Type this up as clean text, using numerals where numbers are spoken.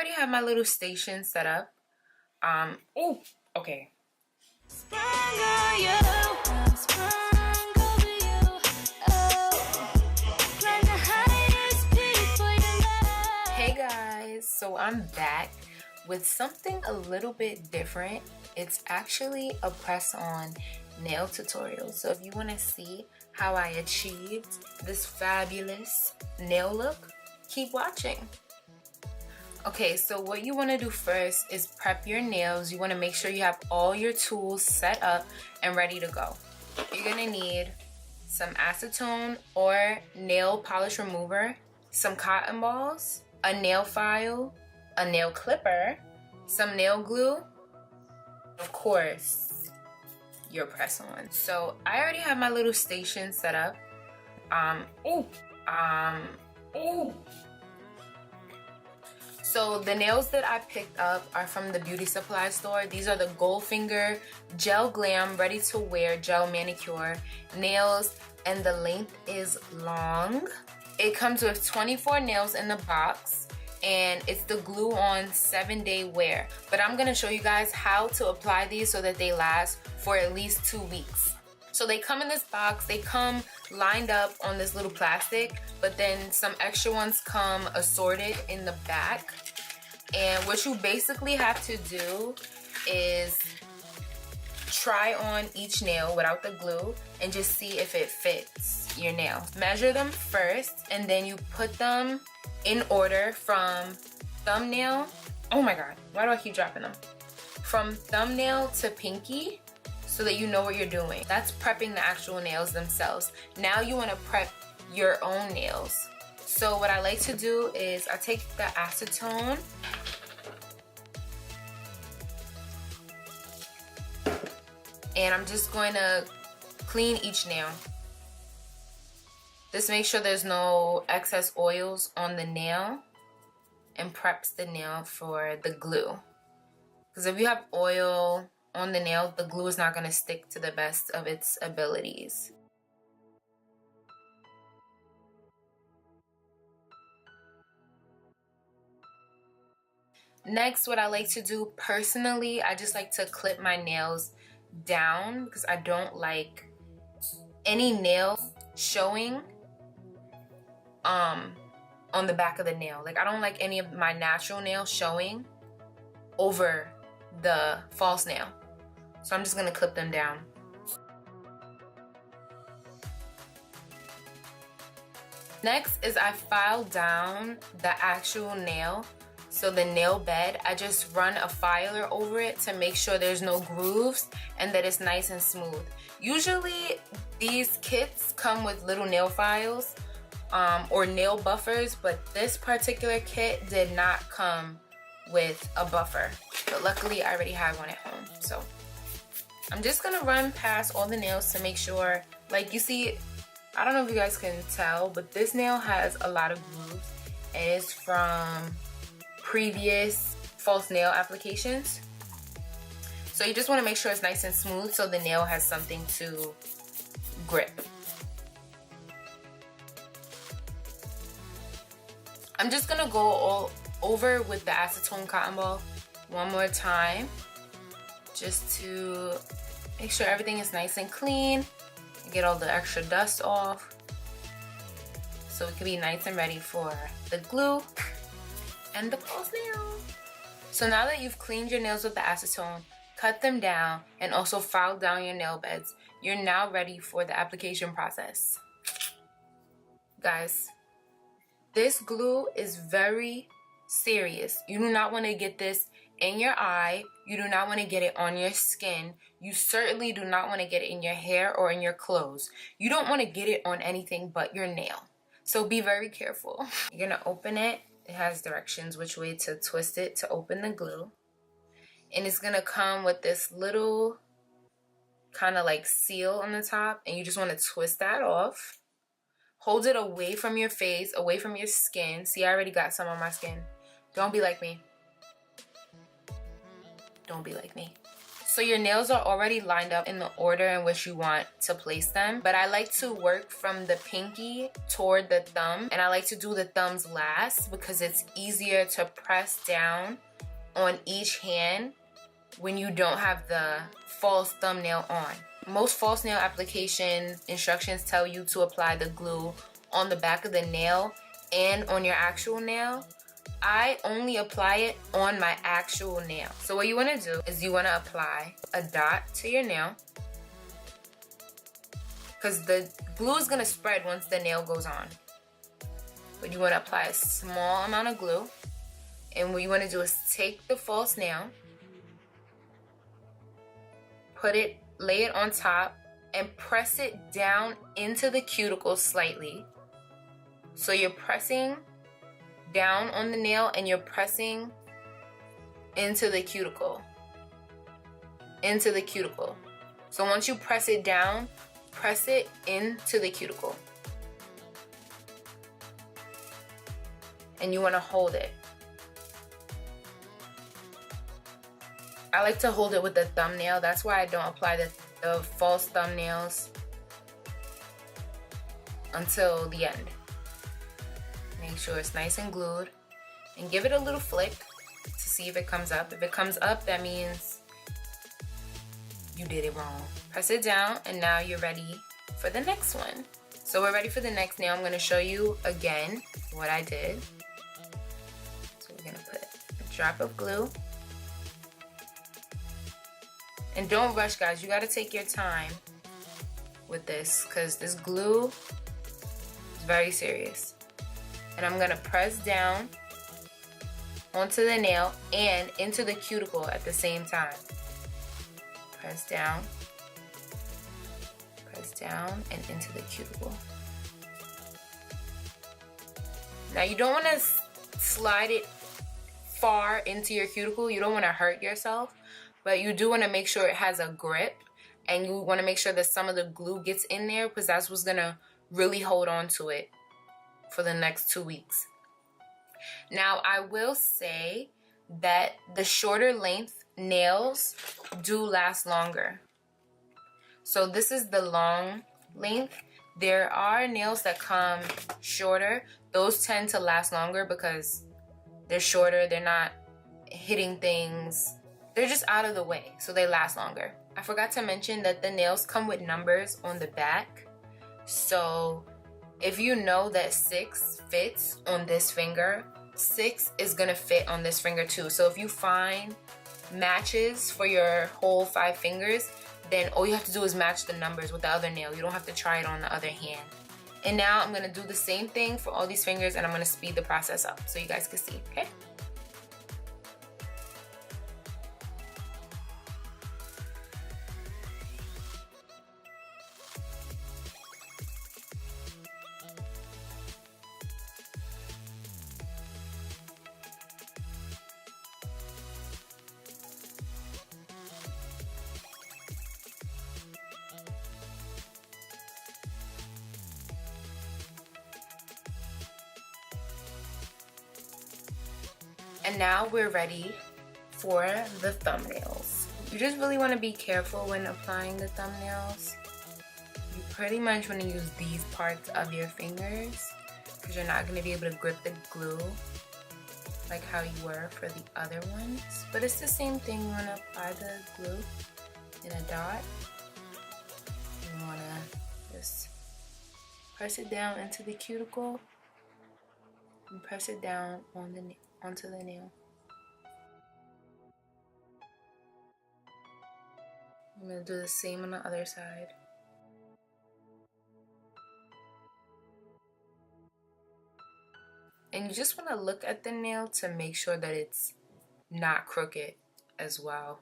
already have my little station set up. Oh, okay. Hey guys, so I'm back with something a little bit different. It's actually a press-on nail tutorial. So if you want to see how I achieved this fabulous nail look, keep watching. Okay, so what you want to do first is prep your nails. You want to make sure you have all your tools set up and ready to go. You're going to need some acetone or nail polish remover, some cotton balls, a nail file, a nail clipper, some nail glue, of course, your press-on. So I already have my little station set up. So the nails that I picked up are from the beauty supply store. These are the Goldfinger Gel Glam Ready to Wear Gel Manicure nails, and the length is long. It comes with 24 nails in the box, and it's the glue on 7-day wear. But I'm gonna show you guys how to apply these so that they last for at least 2 weeks. So they come in this box, they come lined up on this little plastic, but then some extra ones come assorted in the back. And what you basically have to do is try on each nail without the glue and just see if it fits your nail. Measure them first, and then you put them in order from thumbnail. Oh my god, why do I keep dropping them? From thumbnail to pinky, so that you know what you're doing. That's prepping the actual nails themselves. Now you want to prep your own nails. So what I like to do is I take the acetone and I'm just going to clean each nail. This makes sure there's no excess oils on the nail and preps the nail for the glue. Because if you have oil on the nail, the glue is not going to stick to the best of its abilities. Next, what I like to do personally, I just like to clip my nails down because I don't like any nail showing on the back of the nail. Like, I don't like any of my natural nails showing over the false nail. So I'm just gonna clip them down. Next is I file down the actual nail. So the nail bed, I just run a filer over it to make sure there's no grooves and that it's nice and smooth. Usually these kits come with little nail files or nail buffers, but this particular kit did not come with a buffer. But luckily I already had one at home. So I'm just gonna run past all the nails to make sure, like you see, I don't know if you guys can tell, but this nail has a lot of grooves and it's from previous false nail applications. So you just wanna make sure it's nice and smooth so the nail has something to grip. I'm just gonna go all over with the acetone cotton ball one more time, just to make sure everything is nice and clean and get all the extra dust off so it can be nice and ready for the glue and the false nail. So now that you've cleaned your nails with the acetone, cut them down, and also file down your nail beds, you're now ready for the application process. Guys, this glue is very serious. You do not want to get this in your eye. You do not want to get it on your skin. You certainly do not want to get it in your hair or in your clothes. You don't want to get it on anything but your nail. So be very careful. You're going to open it. It has directions which way to twist it to open the glue. And it's going to come with this little kind of like seal on the top. And you just want to twist that off. Hold it away from your face, away from your skin. See, I already got some on my skin. Don't be like me. Don't be like me. So your nails are already lined up in the order in which you want to place them, but I like to work from the pinky toward the thumb, and I like to do the thumbs last because it's easier to press down on each hand when you don't have the false thumbnail on. Most false nail application instructions tell you to apply the glue on the back of the nail and on your actual nail. I only apply it on my actual nail. So what you want to do is you want to apply a dot to your nail, because the glue is going to spread once the nail goes on. But you want to apply a small amount of glue, and what you want to do is take the false nail, lay it on top, and press it down into the cuticle slightly. So you're pressing down on the nail and you're pressing into the cuticle. So once you press it down, press it into the cuticle. And you want to hold it. I like to hold it with the thumbnail. That's why I don't apply the false thumbnails until the end. Make sure it's nice and glued, and give it a little flick to see if it comes up. If it comes up, that means you did it wrong. Press it down, and now you're ready for the next one. So we're ready for the next nail. I'm going to show you again what I did. So we're going to put a drop of glue. And don't rush, guys. You got to take your time with this because this glue is very serious. And I'm going to press down onto the nail and into the cuticle at the same time. Press down, and into the cuticle. Now you don't want to slide it far into your cuticle. You don't want to hurt yourself, but you do want to make sure it has a grip, and you want to make sure that some of the glue gets in there because that's what's going to really hold on to it for the next 2 weeks. Now, I will say that the shorter length nails do last longer. So this is the long length. There are nails that come shorter. Those tend to last longer because they're shorter. They're not hitting things. They're just out of the way, so they last longer. I forgot to mention that the nails come with numbers on the back. So if you know that 6 fits on this finger, 6 is gonna fit on this finger too. So if you find matches for your whole 5 fingers, then all you have to do is match the numbers with the other nail. You don't have to try it on the other hand. And now I'm gonna do the same thing for all these fingers, and I'm gonna speed the process up so you guys can see, okay? And now we're ready for the thumbnails. You just really want to be careful when applying the thumbnails. You pretty much want to use these parts of your fingers because you're not going to be able to grip the glue like how you were for the other ones. But it's the same thing. You want to apply the glue in a dot. You want to just press it down into the cuticle and press it down on the onto the nail. I'm going to do the same on the other side. And you just want to look at the nail to make sure that it's not crooked as well.